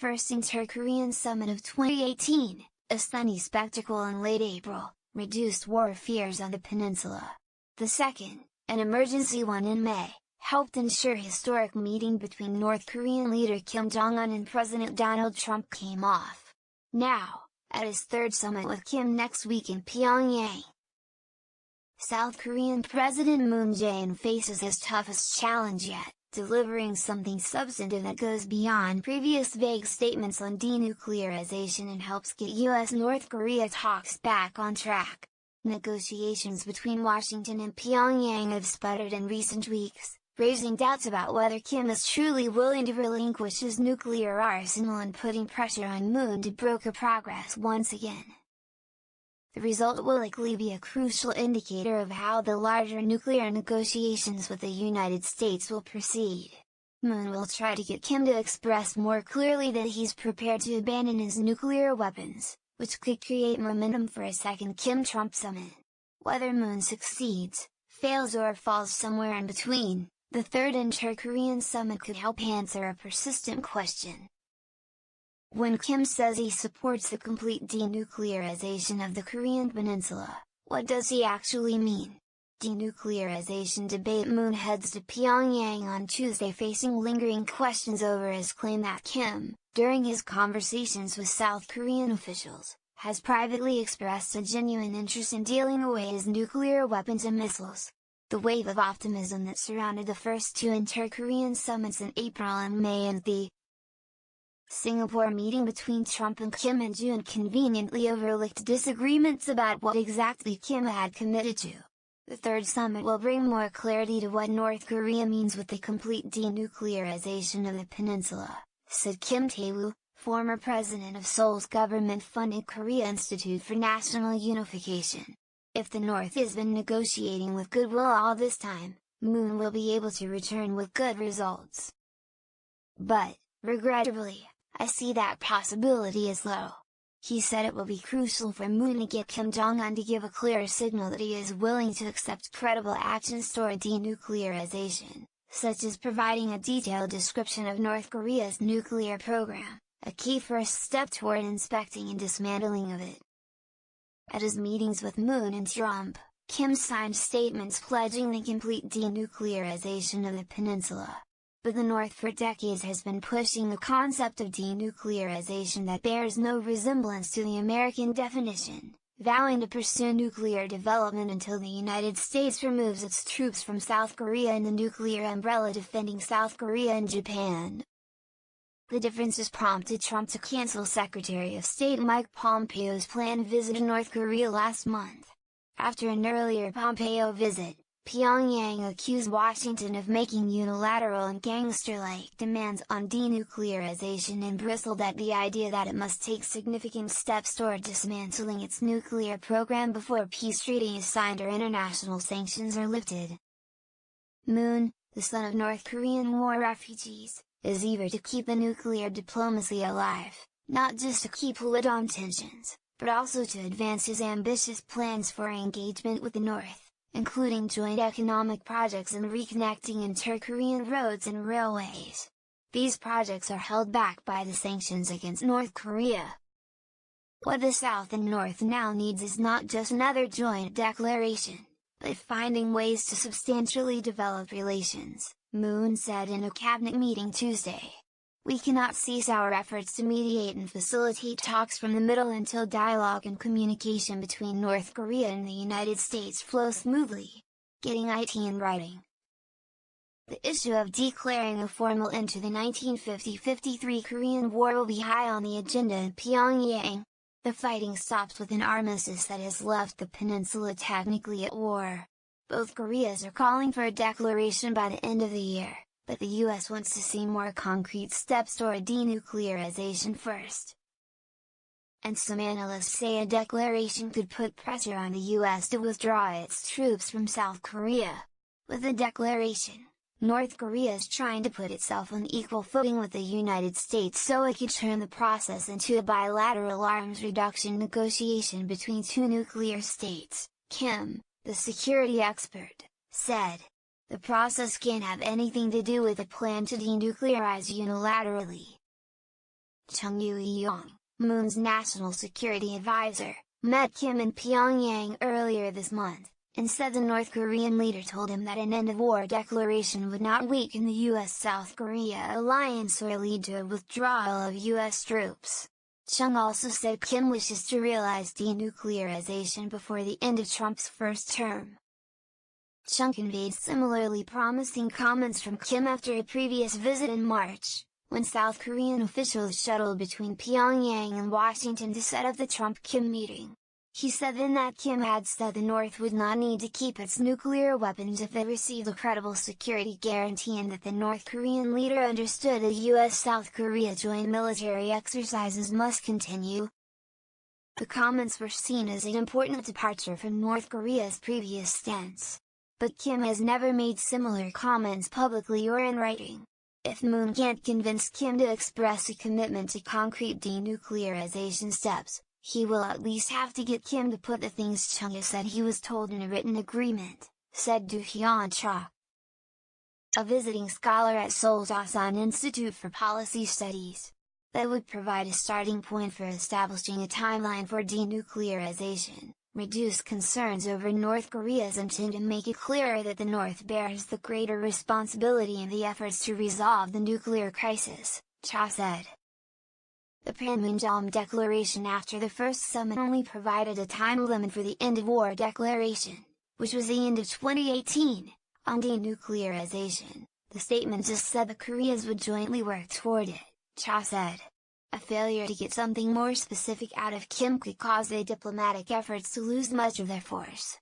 first inter-Korean summit of 2018, a sunny spectacle in late April, reduced war fears on the peninsula. The second, an emergency one in May, helped ensure historic meeting between North Korean leader Kim Jong-un and President Donald Trump came off. Now, at his third summit with Kim next week in Pyongyang, South Korean President Moon Jae-in faces his toughest challenge yet, delivering something substantive that goes beyond previous vague statements on denuclearization and helps get US-North Korea talks back on track. Negotiations between Washington and Pyongyang have sputtered in recent weeks, raising doubts about whether Kim is truly willing to relinquish his nuclear arsenal and putting pressure on Moon to broker progress once again. The result will likely be a crucial indicator of how the larger nuclear negotiations with the United States will proceed. Moon will try to get Kim to express more clearly that he's prepared to abandon his nuclear weapons, which could create momentum for a second Kim-Trump summit. Whether Moon succeeds, fails or falls somewhere in between, the third inter-Korean summit could help answer a persistent question. When Kim says he supports the complete denuclearization of the Korean peninsula, what does he actually mean? Denuclearization debate. Moon heads to Pyongyang on Tuesday facing lingering questions over his claim that Kim, during his conversations with South Korean officials, has privately expressed a genuine interest in dealing away his nuclear weapons and missiles. The wave of optimism that surrounded the first two inter-Korean summits in April and May and the Singapore meeting between Trump and Kim in June conveniently overlooked disagreements about what exactly Kim had committed to. The third summit will bring more clarity to what North Korea means with the complete denuclearization of the peninsula, said Kim Tae-woo, former president of Seoul's government-funded Korea Institute for National Unification. If the North has been negotiating with goodwill all this time, Moon will be able to return with good results. But, regrettably, I see that possibility as low. He said it will be crucial for Moon to get Kim Jong-un to give a clear signal that he is willing to accept credible actions toward denuclearization, such as providing a detailed description of North Korea's nuclear program, a key first step toward inspecting and dismantling of it. At his meetings with Moon and Trump, Kim signed statements pledging the complete denuclearization of the peninsula. But the North for decades has been pushing the concept of denuclearization that bears no resemblance to the American definition, vowing to pursue nuclear development until the United States removes its troops from South Korea and the nuclear umbrella defending South Korea and Japan. The differences prompted Trump to cancel Secretary of State Mike Pompeo's planned visit to North Korea last month. After an earlier Pompeo visit, Pyongyang accused Washington of making unilateral and gangster-like demands on denuclearization and bristled at the idea that it must take significant steps toward dismantling its nuclear program before peace treaty is signed or international sanctions are lifted. Moon, the son of North Korean war refugees, is eager to keep the nuclear diplomacy alive, not just to keep a lid on tensions, but also to advance his ambitious plans for engagement with the North, including joint economic projects and reconnecting inter-Korean roads and railways. These projects are held back by the sanctions against North Korea. What the South and North now needs is not just another joint declaration, but finding ways to substantially develop relations, Moon said in a cabinet meeting Tuesday. We cannot cease our efforts to mediate and facilitate talks from the middle until dialogue and communication between North Korea and the United States flow smoothly. Getting it in writing. The issue of declaring a formal end to the 1950-53 Korean War will be high on the agenda in Pyongyang. The fighting stopped with an armistice that has left the peninsula technically at war. Both Koreas are calling for a declaration by the end of the year, but the US wants to see more concrete steps toward denuclearization first. And some analysts say a declaration could put pressure on the US to withdraw its troops from South Korea. With a declaration, North Korea is trying to put itself on equal footing with the United States so it could turn the process into a bilateral arms reduction negotiation between two nuclear states, Kim, the security expert, said. The process can't have anything to do with a plan to denuclearize unilaterally. Chung Eui-yong, Moon's national security advisor, met Kim in Pyongyang earlier this month, and said the North Korean leader told him that an end-of-war declaration would not weaken the US-South Korea alliance or lead to a withdrawal of US troops. Chung also said Kim wishes to realize denuclearization before the end of Trump's first term. Chung conveyed similarly promising comments from Kim after a previous visit in March, when South Korean officials shuttled between Pyongyang and Washington to set up the Trump-Kim meeting. He said then that Kim had said the North would not need to keep its nuclear weapons if they received a credible security guarantee, and that the North Korean leader understood that US-South Korea joint military exercises must continue. The comments were seen as an important departure from North Korea's previous stance. But Kim has never made similar comments publicly or in writing. If Moon can't convince Kim to express a commitment to concrete denuclearization steps, he will at least have to get Kim to put the things Chung has said he was told in a written agreement, said Do Hyun-cha, a visiting scholar at Seoul's Asan Institute for Policy Studies. That would provide a starting point for establishing a timeline for denuclearization, reduce concerns over North Korea's intent, and make it clearer that the North bears the greater responsibility in the efforts to resolve the nuclear crisis, Cha said. The Panmunjom Declaration after the first summit only provided a time limit for the end-of-war declaration, which was the end of 2018, on denuclearization. The statement just said the Koreas would jointly work toward it, Cha said. A failure to get something more specific out of Kim could cause the diplomatic efforts to lose much of their force.